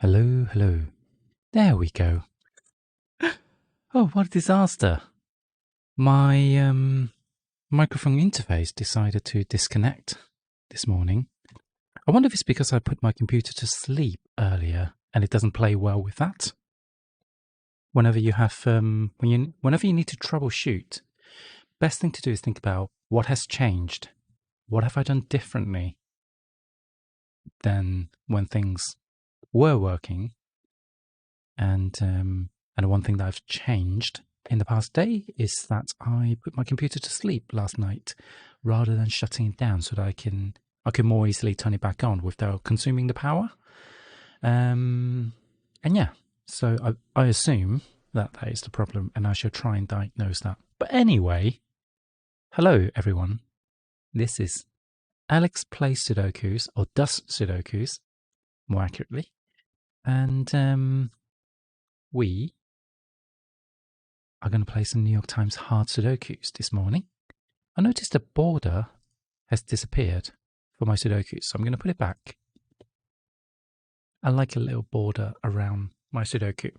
Hello, hello. There we go. Oh, what a disaster. My microphone interface decided to disconnect this morning. I wonder if it's because I put my computer to sleep earlier and it doesn't play well with that. Whenever you have whenever you need to troubleshoot, best thing to do is think about what has changed. What have I done differently than when things were working? And one thing that I've changed in the past day is that I put my computer to sleep last night rather than shutting it down so that I can more easily turn it back on without consuming the power. And yeah, so I assume that is the problem and I should try and diagnose that. But anyway, hello everyone. This is Alex Plays Sudokus, or does Sudokus, more accurately. And we are going to play some New York Times hard Sudokus this morning. I noticed the border has disappeared for my Sudokus, so I'm going to put it back. I like a little border around my Sudoku.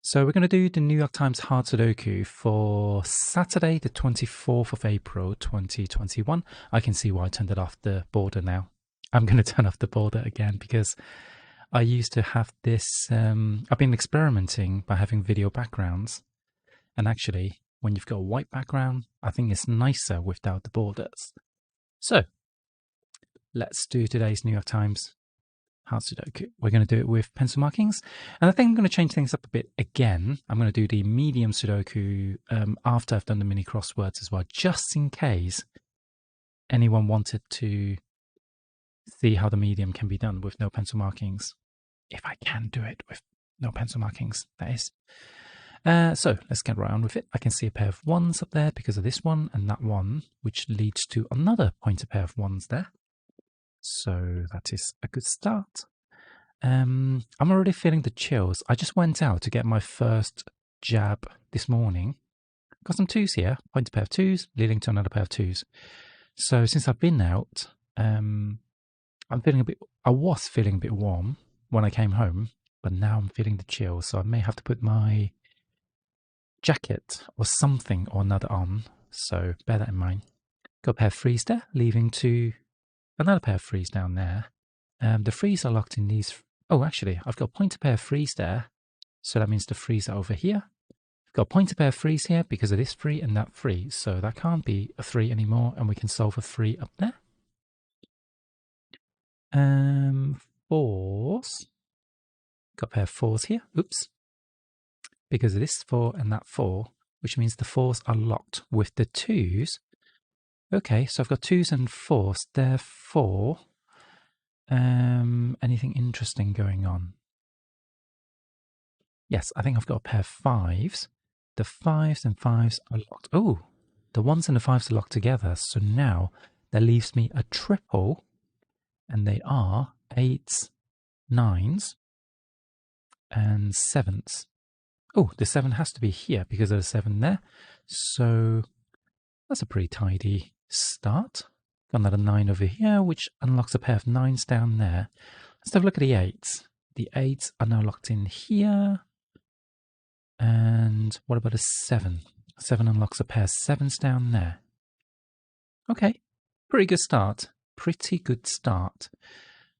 So we're going to do the New York Times hard Sudoku for Saturday, the 24th of April, 2021. I can see why I turned it off the border now. I'm going to turn off the border again because I used to have this. I've been experimenting by having video backgrounds. And actually, when you've got a white background, I think it's nicer without the borders. So, let's do today's New York Times hard Sudoku. We're going to do it with pencil markings. And I think I'm going to change things up a bit again. I'm going to do the medium Sudoku after I've done the mini crosswords as well, just in case anyone wanted to see how the medium can be done with no pencil markings. If I can do it with no pencil markings, that is. So let's get right on with it. I can see a pair of ones up there because of this one and that one, which leads to another pointer pair of ones there. So that is a good start. I'm already feeling the chills. I just went out to get my first jab this morning. Got some twos here, pointer pair of twos, leading to another pair of twos. So since I've been out, I'm feeling I was feeling a bit warm when I came home, but now I'm feeling the chills. So I may have to put my jacket or something or another on, so bear that in mind. Got a pair of threes there, leaving to another pair of threes down there. The threes are locked in these. Oh, actually, I've got a pointer pair of threes there, so that means the threes are over here. I've got a pointer pair of threes here because of this three and that three, so that can't be a three anymore, and we can solve a three up there. Fours. Got a pair of fours here. Oops. Because of this 4 and that 4, which means the 4s are locked with the 2s. Okay, so I've got 2s and 4s, therefore, anything interesting going on? Yes, I think I've got a pair of 5s. The 5s and 5s are locked. Oh, the 1s and the 5s are locked together, so now that leaves me a triple, and they are 8s, 9s, and 7s. Oh, the 7 has to be here because there's a 7 there. So that's a pretty tidy start. Got another 9 over here, which unlocks a pair of 9s down there. Let's have a look at the 8s. The 8s are now locked in here. And what about a 7? 7 unlocks a pair of 7s down there. Okay, pretty good start. Pretty good start.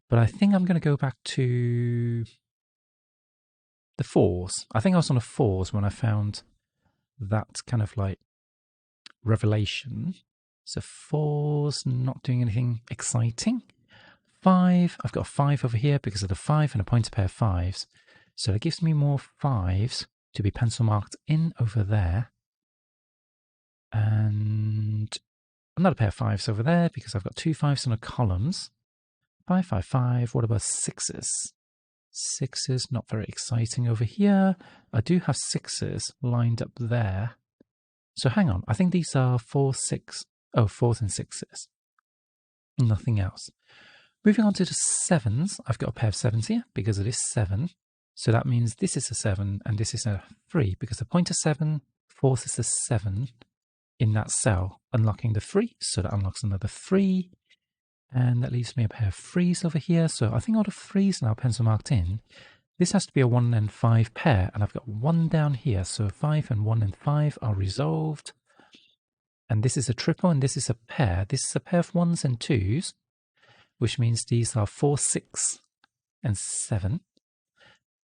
But I think I'm going to go back to the 4s. I think I was on the 4s when I found that kind of like revelation. So 4's not doing anything exciting. 5, I've got a 5 over here because of the 5 and a pointer pair of 5s. So that gives me more 5s to be pencil marked in over there. And another pair of 5s over there because I've got 2 5s on the columns. 5, 5, 5. What about 6s? 6s, not very exciting over here. I do have 6s lined up there. So hang on, I think these are 4, 6. Oh, 4s and 6s. Nothing else. Moving on to the 7s, I've got a pair of 7s here because it is 7. So that means this is a 7 and this is a 3 because the pointer 7 forces a 7 in that cell, unlocking the 3. So that unlocks another 3. And that leaves me a pair of 3s over here. So I think all the 3s now pencil marked in. This has to be a 1 and 5 pair, and I've got 1 down here. So 5 and 1 and 5 are resolved. And this is a triple, and this is a pair. This is a pair of 1s and 2s, which means these are 4, 6, and 7.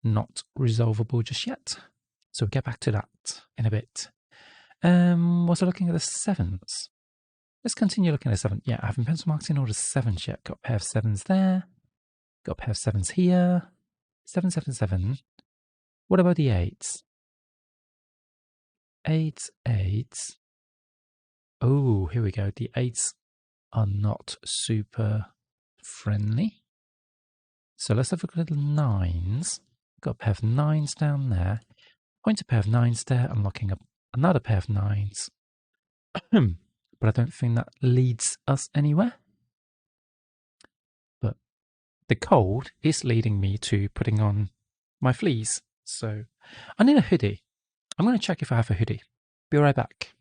Not resolvable just yet. So we'll get back to that in a bit. Was I looking at the 7s? Let's continue looking at the 7. Yeah, I haven't pencil marked in all the 7s yet. Got a pair of 7s there. Got a pair of 7s here. 7, 7, 7. What about the 8s? 8s, 8s. Oh, here we go. The 8s are not super friendly. So let's have a look at the 9s. Got a pair of 9s down there. Point a pair of 9s there, unlocking up another pair of 9s. But I don't think that leads us anywhere. But the cold is leading me to putting on my fleece. So I need a hoodie. I'm going to check if I have a hoodie. Be right back.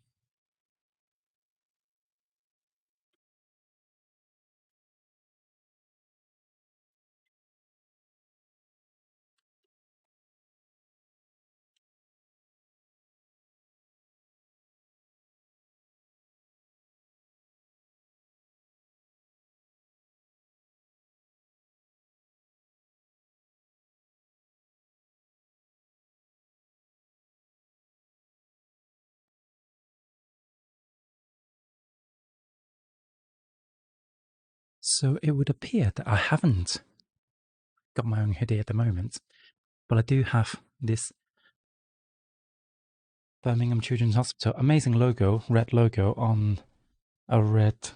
So it would appear that I haven't got my own hoodie at the moment, but I do have this Birmingham Children's Hospital amazing logo, red logo on a red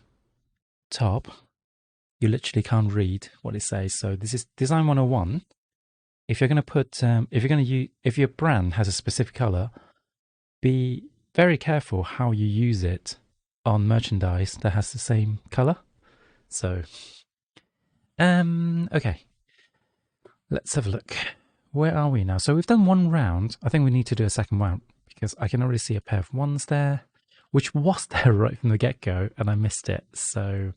top. You literally can't read what it says. So this is Design 101. If you're going to put, if your brand has a specific color, be very careful how you use it on merchandise that has the same color. So, okay, let's have a look. Where are we now? So we've done one round. I think we need to do a second round because I can already see a pair of 1s there, which was there right from the get-go, and I missed it. So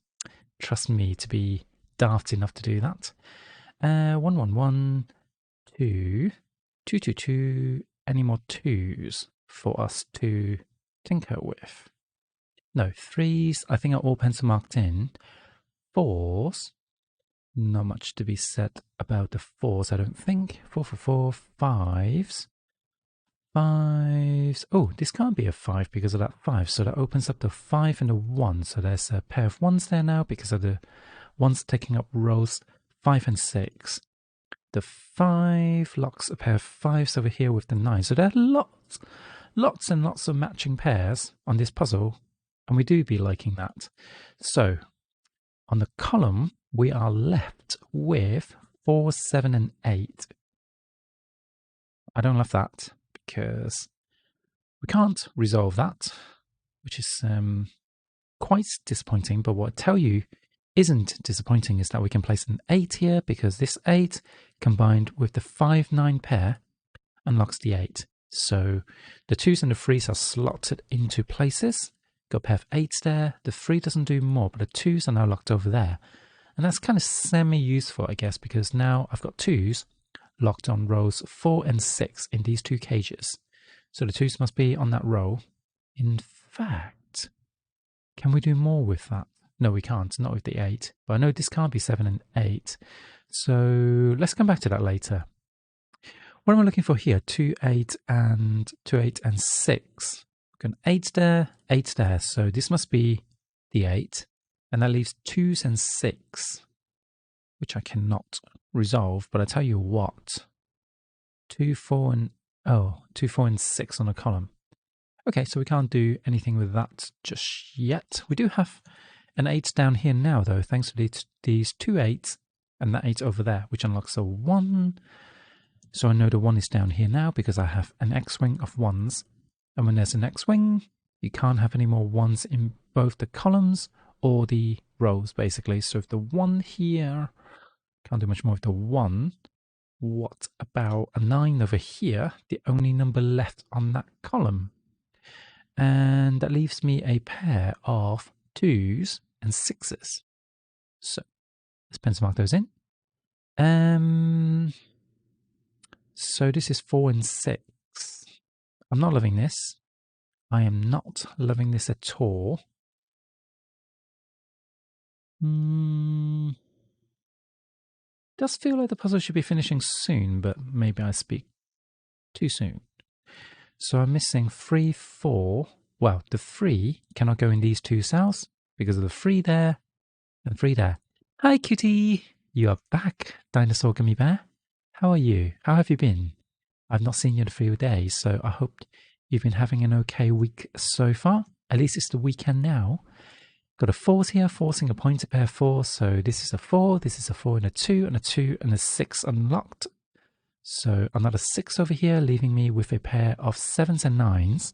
trust me to be daft enough to do that. 1, 1, 1, 2, 2, 2, 2. Any more 2s for us to tinker with? No, 3s I think are all pencil marked in. 4s, not much to be said about the 4s, I don't think. 4, 4, 4, 5s. 5s. Oh, this can't be a 5 because of that 5. So that opens up the 5 and the 1. So there's a pair of 1s there now because of the 1s taking up rows 5 and 6. The 5 locks a pair of 5s over here with the 9. So there are lots and lots of matching pairs on this puzzle. And we do be liking that. So on the column, we are left with 4, 7, and 8. I don't love that because we can't resolve that, which is quite disappointing. But what I tell you isn't disappointing is that we can place an 8 here because this 8 combined with the 5, 9 pair unlocks the 8. So the 2s and the 3s are slotted into places. Got a pair of 8s there. The 3 doesn't do more, but the 2s are now locked over there. And that's kind of semi-useful, I guess, because now I've got 2s locked on rows 4 and 6 in these 2 cages. So the 2s must be on that row. In fact, can we do more with that? No, we can't, not with the 8. But I know this can't be 7 and 8. So let's come back to that later. What am I looking for here? 2, 8, and 2, 8, and 6. We've got 8 there, 8 there. So this must be the 8. And that leaves 2s and 6, which I cannot resolve. But I tell you what, 2, 4, and 2, 4, and 6 on a column. Okay, so we can't do anything with that just yet. We do have an 8 down here now, though, thanks to these 2 8s and that 8 over there, which unlocks a 1. So I know the 1 is down here now because I have an X-wing of 1s. And when there's an X-wing, you can't have any more 1s in both the columns or the rows, basically. So if the 1 here, can't do much more with the 1. What about a 9 over here? The only number left on that column. And that leaves me a pair of 2s and 6s. So let's pencil mark those in. So this is 4 and 6. I'm not loving this. I am not loving this at all. Does feel like the puzzle should be finishing soon, but maybe I speak too soon. So I'm missing 3, 4. Well, the 3 cannot go in these two cells because of the 3 there and 3 there. Hi, cutie! You are back, Dinosaur Gummy Bear. How are you? How have you been? I've not seen you in a few days, so I hope you've been having an okay week so far. At least it's the weekend now. Got a 4 here, forcing a pointer pair 4. So this is a 4, this is a 4 and a 2, and a 2 and a 6 unlocked. So another 6 over here, leaving me with a pair of 7s and 9s.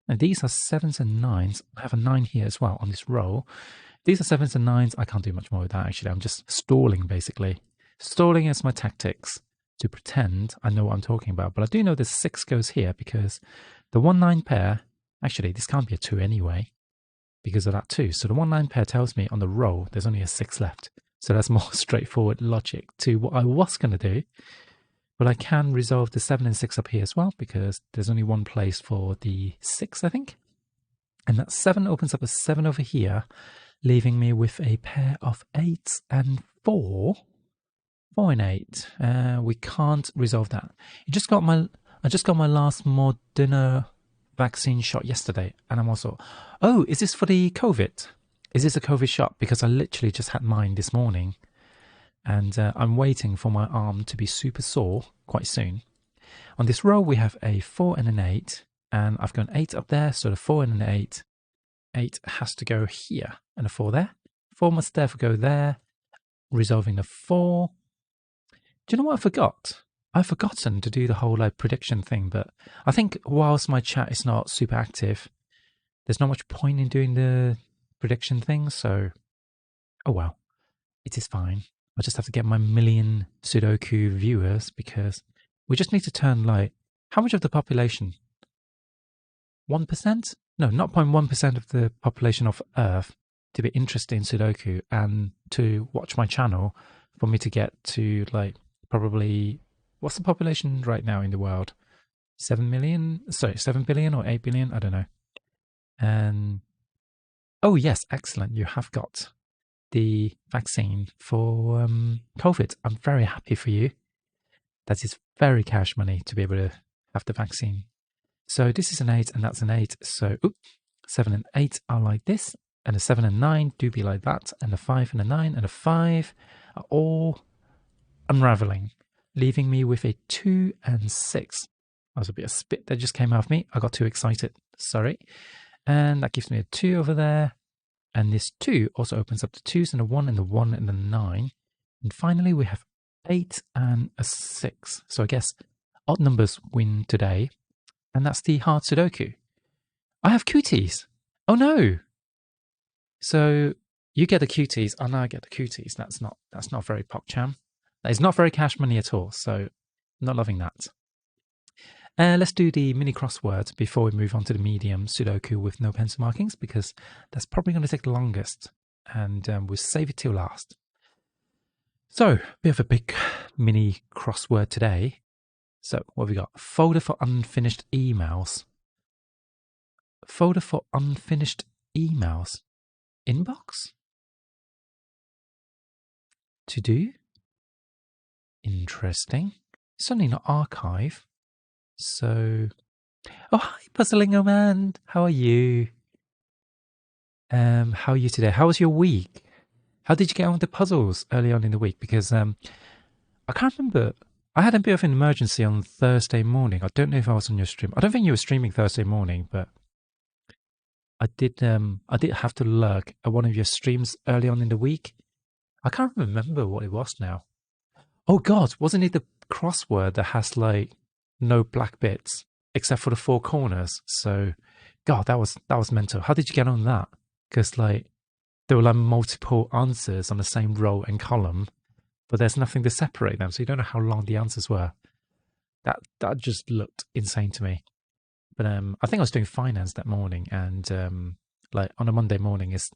And these are 7s and 9s. I have a 9 here as well on this row. These are 7s and 9s. I can't do much more with that, actually. I'm just stalling, basically. Stalling is my tactics to pretend I know what I'm talking about. But I do know this 6 goes here because the 1-9 pair, actually, this can't be a 2 anyway because of that 2. So the 1-9 pair tells me on the row there's only a 6 left. So that's more straightforward logic to what I was going to do. But I can resolve the 7 and 6 up here as well because there's only one place for the 6, I think. And that 7 opens up a 7 over here, leaving me with a pair of 8s and 4. 4 and 8. We can't resolve that. I just got my last Moderna vaccine shot yesterday, and I'm also, oh, is this for the COVID? Is this a COVID shot? Because I literally just had mine this morning. And I'm waiting for my arm to be super sore quite soon. On this row, we have a 4 and an 8, and I've got an 8 up there, so the 4 and an 8. 8 has to go here, and a 4 there. 4 must therefore go there, resolving the 4. Do you know what I forgot? I've forgotten to do the whole prediction thing, but I think whilst my chat is not super active, there's not much point in doing the prediction thing, so oh well, it is fine. I just have to get my million Sudoku viewers because we just need to turn how much of the population? 1%? No, not 0.1% of the population of Earth to be interested in Sudoku and to watch my channel for me to get to probably, what's the population right now in the world? 7 million? Sorry, 7 billion or 8 billion? I don't know. And oh yes, excellent. You have got the vaccine for COVID. I'm very happy for you. That is very cash money to be able to have the vaccine. So this is an 8 and that's an 8. So 7 and 8 are like this. And a 7 and 9 do be like that. And a 5 and a 9 and a 5 are all unraveling, leaving me with a 2 and 6. That was a bit of spit that just came out of me. I got too excited. Sorry. And that gives me a 2 over there. And this 2 also opens up the 2s and a 1 and the 1 and the 9. And finally, we have 8 and a 6. So I guess odd numbers win today. And that's the hard Sudoku. I have cuties. Oh no. So you get the cuties and I get the cuties. That's not very PogChamp. That is not very cash money at all. So not loving that. Let's do the mini crossword before we move on to the medium Sudoku with no pencil markings, because that's probably going to take the longest, and we'll save it till last. So, bit of a big mini crossword today. So, what have we got? Folder for unfinished emails. Folder for unfinished emails. Inbox? To do? Interesting. Certainly not archive. So, oh, hi, Puzzlingo Man. How are you? How are you today? How was your week? How did you get on with the puzzles early on in the week? Because I can't remember. I had a bit of an emergency on Thursday morning. I don't know if I was on your stream. I don't think you were streaming Thursday morning, but I did have to lurk at one of your streams early on in the week. I can't remember what it was now. Oh God, wasn't it the crossword that has no black bits except for the 4 corners? So, God, that was mental. How did you get on that? Because there were multiple answers on the same row and column, but there's nothing to separate them, so you don't know how long the answers were. That just looked insane to me. But I think I was doing finance that morning, and on a Monday morning is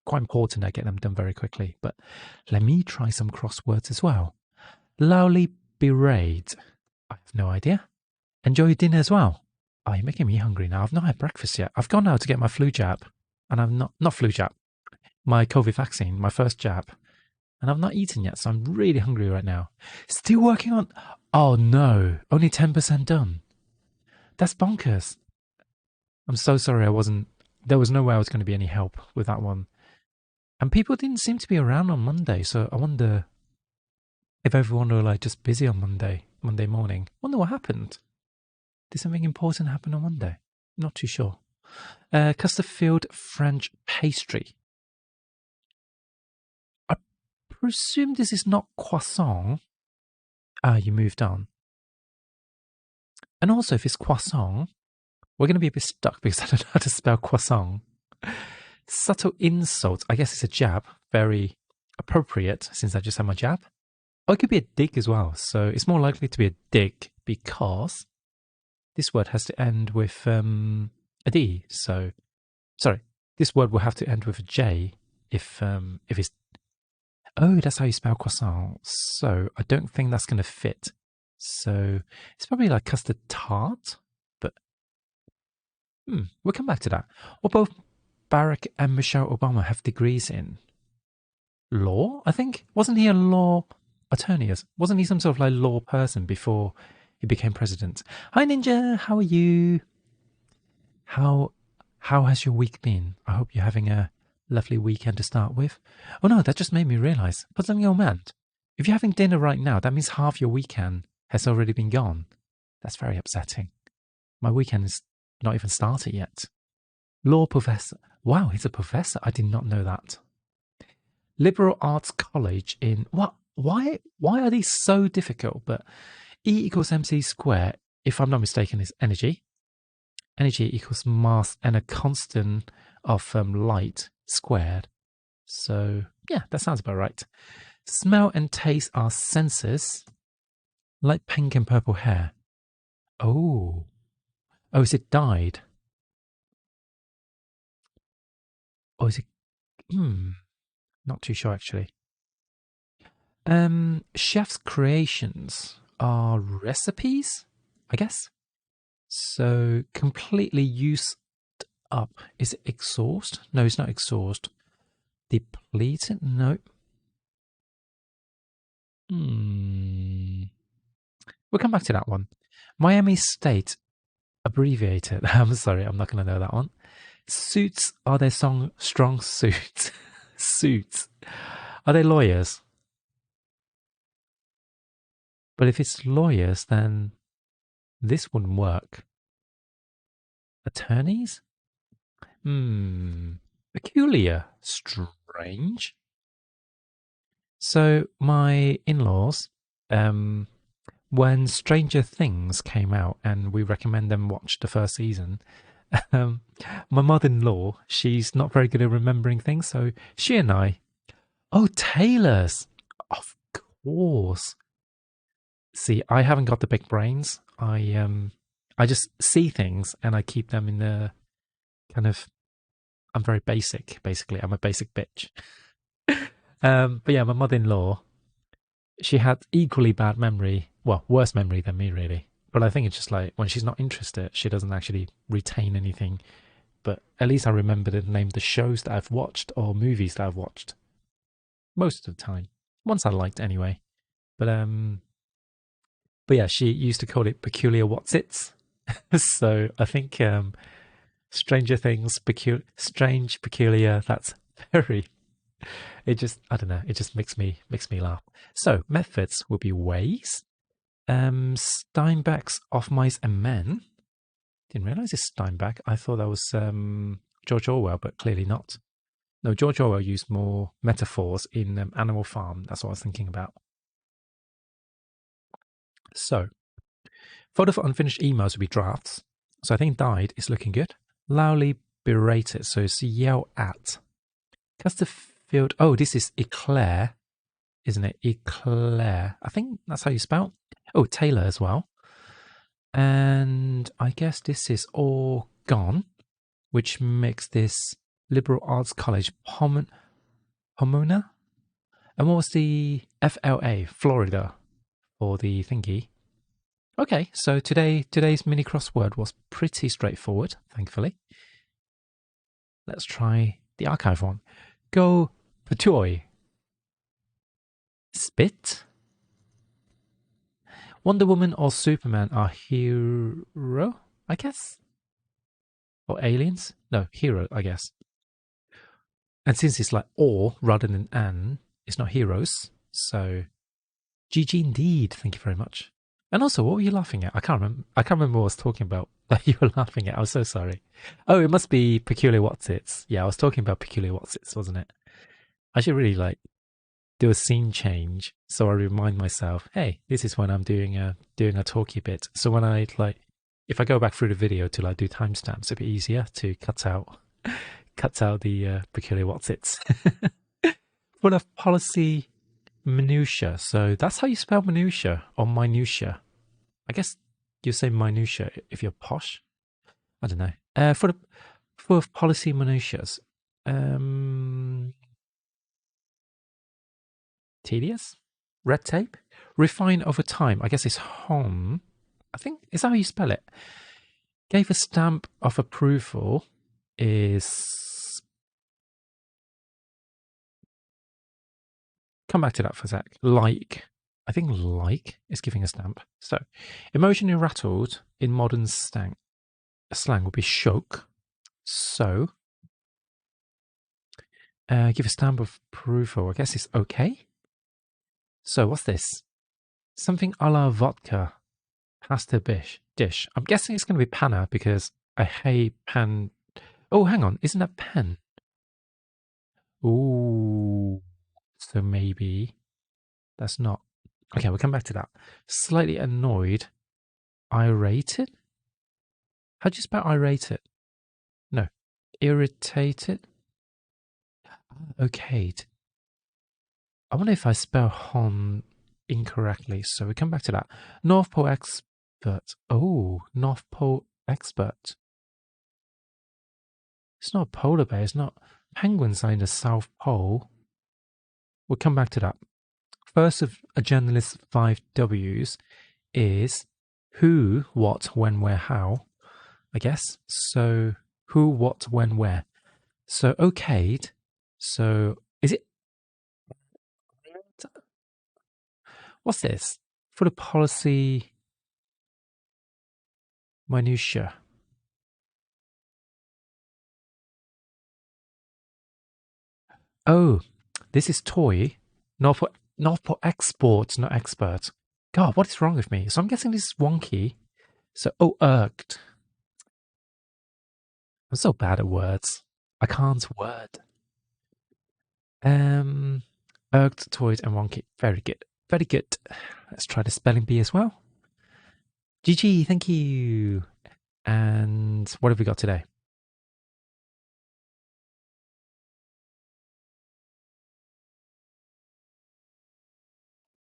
quite important I get them done very quickly. But let me try some crosswords as well. Loudly berate. I have no idea. Enjoy your dinner as well. Oh, you're making me hungry now. I've not had breakfast yet. I've gone out to get my flu jab. And I've not flu jab. My COVID vaccine, my first jab. And I've not eaten yet, so I'm really hungry right now. Still working on... Oh no, only 10% done. That's bonkers. I'm so sorry there was no way I was going to be any help with that one. And people didn't seem to be around on Monday, so I wonder if everyone were like just busy on Monday morning. Wonder what happened. Did something important happen on Monday? Not too sure. Custard filled French pastry. I presume this is not croissant. Ah, you moved on. And also, if it's croissant, we're going to be a bit stuck because I don't know how to spell croissant. Subtle insult. I guess it's a jab. Very appropriate since I just had my jab. Or it could be a dig as well. So it's more likely to be a dig because this word has to end with a D. So, sorry, this word will have to end with a J if it's... Oh, that's how you spell croissant. So I don't think that's going to fit. So it's probably like custard tart, but we'll come back to that. Or both Barack and Michelle Obama have degrees in law, I think. Wasn't he a law attorney? Wasn't he some sort of like law person before he became president? Hi Ninja, how are you? How has your week been? I hope you're having a lovely weekend to start with. Oh no, that just made me realise. Put something on your mind. If you're having dinner right now, that means half your weekend has already been gone. That's very upsetting. My weekend is not even started yet. Law professor. Wow, he's a professor. I did not know that. Liberal Arts College in... What? Why are these so difficult? But E equals mc squared, if I'm not mistaken, is energy. Energy equals mass and a constant of light squared. So, yeah, that sounds about right. Smell and taste are senses. Light pink and purple hair. Oh. Oh, is it dyed? Or is it... Not too sure, actually. Chef's creations are recipes, I guess. So, completely used up. Is it exhaust? No, it's not exhaust. Depleted? No. We'll come back to that one. Miami State, abbreviated. I'm sorry, I'm not going to know that one. Suits are their strong suits. Suits. Are they lawyers? But if it's lawyers, then this wouldn't work. Attorneys? Peculiar. Strange. So my in-laws, when Stranger Things came out and we recommend them watch the first season, my mother-in-law, she's not very good at remembering things, so she and I... Oh, tailors! Of course. See, I haven't got the big brains. I just see things and I keep them in the kind of... I'm very basic, basically. I'm a basic bitch. But yeah, my mother-in-law, she had equally bad memory, well, worse memory than me, really. But I think it's just like when she's not interested, she doesn't actually retain anything. But at least I remember to name the shows that I've watched or movies that I've watched. Most of the time. Ones I liked anyway. But yeah, she used to call it peculiar whatsits. So I think Stranger Things, strange, peculiar, that's very... It just, I don't know, it just makes me laugh. So methods will be ways. Steinbeck's Of Mice and Men. Didn't realize it's Steinbeck. I thought that was George Orwell, but clearly not. No, George Orwell used more metaphors in Animal Farm. That's what I was thinking about. So, photo for unfinished emails will be drafts. So I think died is looking good. Loudly berated, so it's yell at. Custard field. Oh, this is eclair, isn't it? Eclair. I think that's how you spell. Oh, Taylor as well. And I guess this is all gone, which makes this Liberal Arts College, Pomona? And what was the FLA, Florida, for the thingy? Okay, so today's mini crossword was pretty straightforward, thankfully. Let's try the archive one. Go Patoy. Spit? Wonder Woman or Superman are hero, I guess? Or aliens? No, hero, I guess. And since it's like or rather than an, it's not heroes. So GG indeed. Thank you very much. And also, what were you laughing at? I can't remember. I can't remember what I was talking about that you were laughing at. I'm so sorry. Oh, it must be Peculiar Whatsits. Yeah, I was talking about Peculiar Whatsits, wasn't it? I should really like do a scene change so I remind myself, hey, this is when I'm doing a talky bit. So when I like, if I go back through the video to like do timestamps, it'd be easier to cut out the Peculiar Whatsits. Full of policy minutia. So that's how you spell minutia or minutia. I guess you say minutia if you're posh. I don't know. Full of policy minutiae. Tedious? Red tape? Refine over time. I guess it's hon. I think, is that how you spell it? Gave a stamp of approval is... Come back to that for a sec. Like. I think like is giving a stamp. So, emotionally rattled in modern slang would be shook. So, give a stamp of approval. I guess it's okay. So, what's this? Something a la vodka. Pasta dish. I'm guessing it's going to be panna because I hate pan. Oh, hang on. Isn't that pen? Ooh. So maybe that's not. Okay, we'll come back to that. Slightly annoyed. Irated? How do you spell irated? No. Irritated? Okay. I wonder if I spell hon incorrectly. So we come back to that. North Pole expert. Oh, North Pole expert. It's not a polar bear. It's not penguins are in the South Pole. We'll come back to that. First of a journalist's 5 W's is who, what, when, where, how, I guess. So who, what, when, where. So okayed. So is it? What's this? For the policy minutia. Oh, this is toy. Not for export, not expert. God, what is wrong with me? So I'm guessing this is wonky. So irked. I'm so bad at words. I can't word. Irked, toyed, and wonky. Very good. Very good. Let's try the spelling bee as well. GG, thank you. And what have we got today?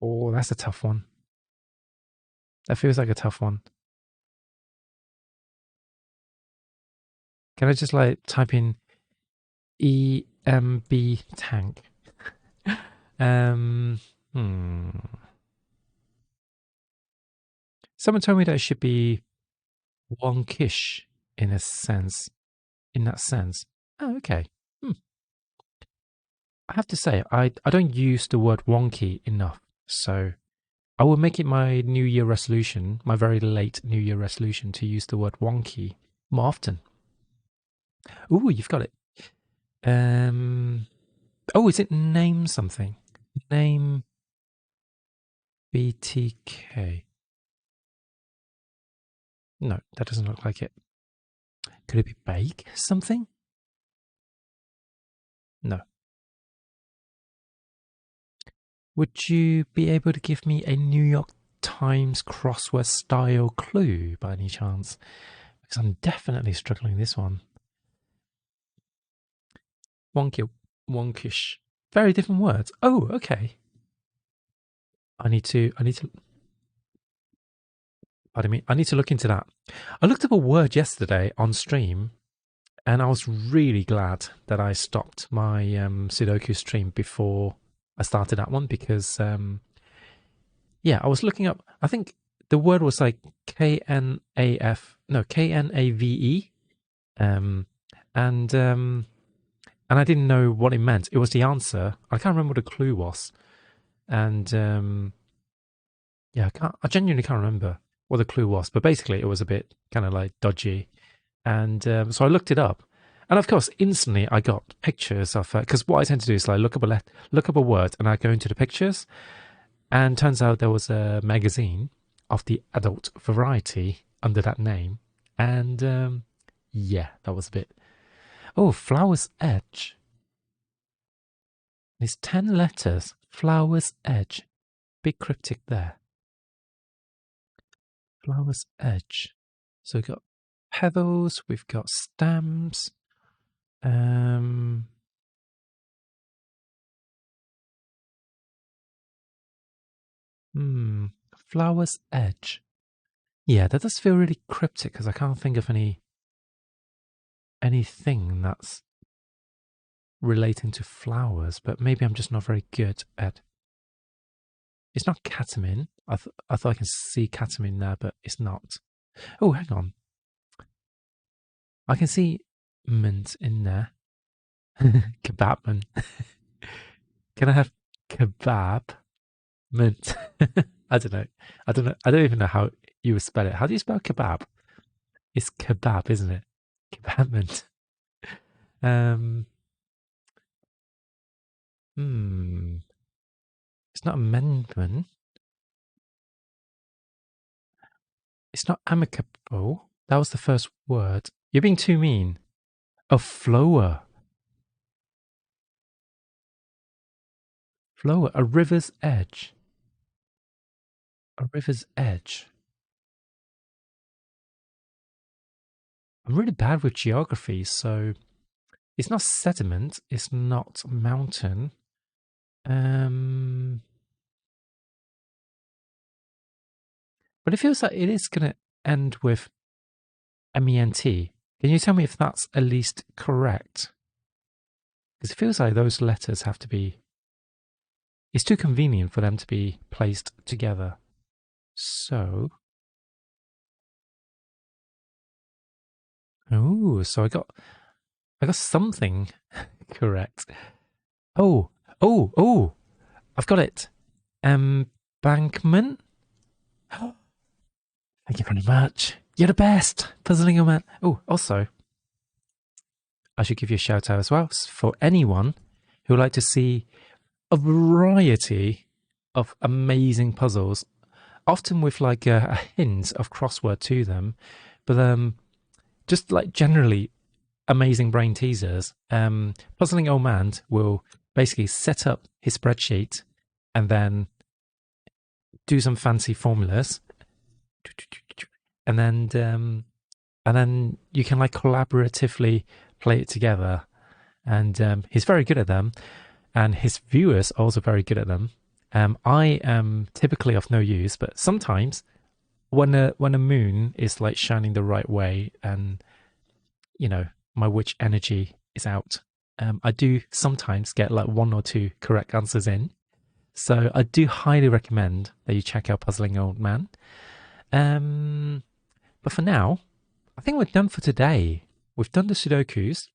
Oh, that's a tough one. That feels like a tough one. Can I just like type in EMB tank? Hmm. Someone told me that it should be wonkish in a sense. In that sense. Oh, okay. I have to say, I don't use the word wonky enough. So I will make it my New Year resolution, my very late New Year resolution, to use the word wonky more often. Ooh, you've got it. Oh, is it name something? Name BTK. No, that doesn't look like it. Could it be bake something? No. Would you be able to give me a New York Times crossword style clue by any chance? Because I'm definitely struggling this one. Wonky, wonkish. Very different words. Oh, okay. I need to, pardon me, I need to look into that. I looked up a word yesterday on stream And I was really glad that I stopped my Sudoku stream before I started that one because, yeah, I was looking up. I think the word was like KNAVE, um, and I didn't know what it meant. It was the answer. I can't remember what the clue was, and yeah, I genuinely can't remember what the clue was. But basically, it was a bit kind of like dodgy, and so I looked it up, and of course, instantly I got pictures of because what I tend to do is like look up a word, and I go into the pictures, and turns out there was a magazine of the adult variety under that name, and yeah, that was a bit. Oh, Flower's Edge. It's 10 letters. Flower's Edge. Big cryptic there. Flower's Edge. So we've got petals, we've got stems. Um, Flower's Edge. Yeah, that does feel really cryptic because I can't think of anything that's relating to flowers, but maybe I'm just not very good at. It's not catamine. I thought I can see catamine there, but it's not. Oh, hang on. I can see mint in there. Kebabman. Can I have kebab mint? I don't know. I don't know. I don't even know how you would spell it. How do you spell kebab? It's kebab, isn't it? Kebab mint. Um. It's not amendment. It's not amicable. That was the first word. You're being too mean. Oh, flower. Flower. A river's edge. A river's edge. I'm really bad with geography, so it's not sediment. It's not mountain. But it feels like it is going to end with MENT. Can you tell me if that's at least correct? Because it feels like those letters have to be. It's too convenient for them to be placed together. So. Oh, so I got something correct. Oh, I've got it. Bankman. Thank you very much. You're the best. Puzzling man. Oh, also, I should give you a shout out as well for anyone who would like to see a variety of amazing puzzles, often with like a hint of crossword to them, but just like generally amazing brain teasers. Puzzling Old Man will basically set up his spreadsheet and then do some fancy formulas, and then you can like collaboratively play it together. And he's very good at them, and his viewers are also very good at them. I am typically of no use, but sometimes when a moon is like shining the right way, and you know my witch energy is out, I do sometimes get like one or two correct answers in. So I do highly recommend that you check out Puzzling Old Man. But for now, I think we're done for today. We've done the Sudokus.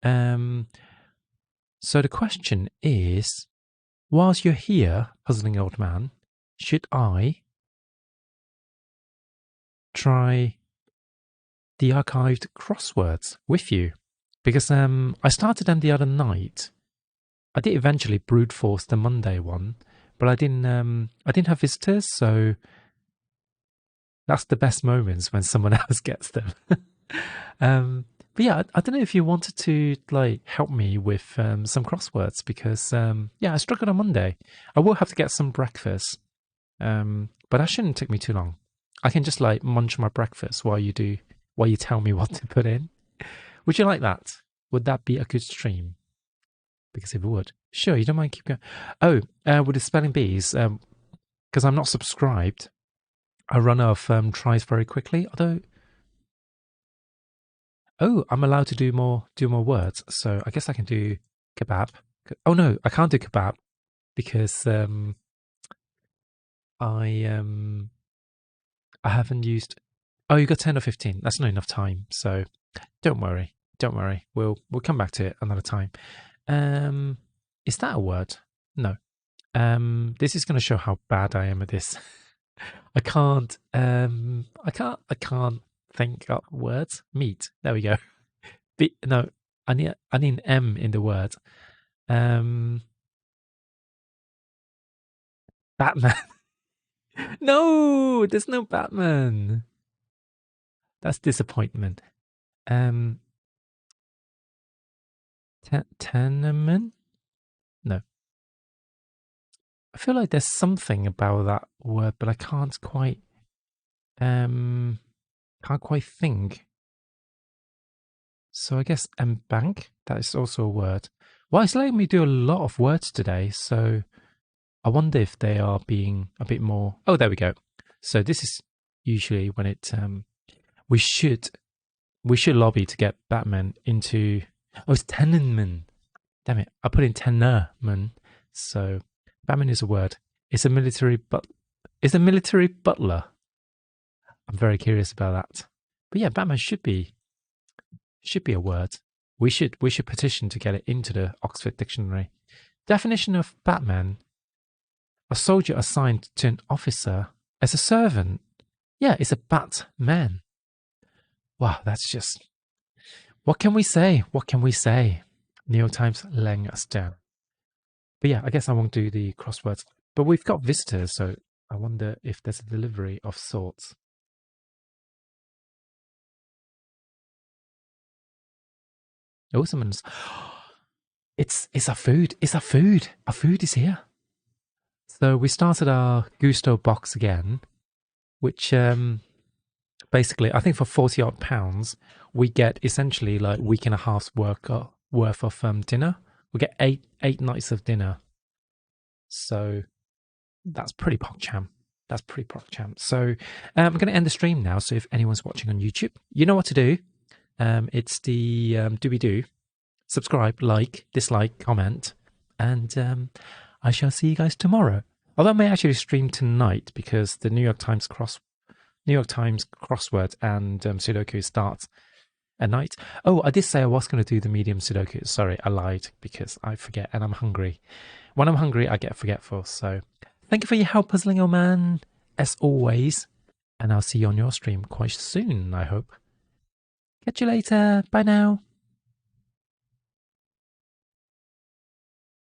So the question is, whilst you're here, Puzzling Old Man, should I try the archived crosswords with you? Because I started them the other night. I did eventually brute force the Monday one, but I didn't have visitors, so that's the best moments when someone else gets them. But yeah, I don't know if you wanted to like help me with some crosswords because yeah, I struggled on Monday. I will have to get some breakfast, but that shouldn't take me too long. I can just like munch my breakfast while you tell me what to put in. Would you like that? Would that be a good stream? Because if it would, sure, you don't mind keep going. Oh, with the spelling bees, because I'm not subscribed, I run off tries very quickly. Although, Oh, I'm allowed to do more words. So I guess I can do kebab. Oh no, I can't do kebab because I um I haven't used. Oh, you got 10 or 15. That's not enough time. So don't worry. Don't worry. We'll come back to it another time. Um, is that a word? No. This is going to show how bad I am at this. I can't think of words. Meat. There we go. No, I need an M in the word. Um, Batman. No, there's no Batman. That's disappointment. Um, Tenement? No. I feel like there's something about that word, but I um can't quite think. So I guess bank, that is also a word. Well, it's letting me do a lot of words today, so I wonder if they are being a bit more. Oh, there we go. So this is usually when we should lobby to get Batman into. Oh, it's Tenenman. Damn it! I put in Tenerman. So Batman is a word. It's a military but. It's a military butler. I'm very curious about that. But yeah, Batman should be a word. We should petition to get it into the Oxford Dictionary. Definition of Batman: a soldier assigned to an officer as a servant. Yeah, it's a Batman. Wow, that's just. What can we say? What can we say? New York Times laying us down. But yeah, I guess I won't do the crosswords. But we've got visitors, so I wonder if there's a delivery of sorts. Oh, someone's. It's our food. It's our food. Our food is here. So we started our Gusto box again, which basically I think for 40 odd pounds we get essentially like week and a half's worth of dinner. We get eight nights of dinner. So that's pretty PogChamp. That's pretty PogChamp. So I'm going to end the stream now. So if anyone's watching on YouTube, you know what to do. It's the doobie doo. Subscribe, like, dislike, comment, and I shall see you guys tomorrow. Although I may actually stream tonight because the New York Times crossword and Sudoku starts at night. Oh, I did say I was going to do the medium Sudoku. Sorry, I lied because I forget and I'm hungry. When I'm hungry, I get forgetful. So thank you for your help, Puzzling Old Man, as always. And I'll see you on your stream quite soon, I hope. Catch you later. Bye now.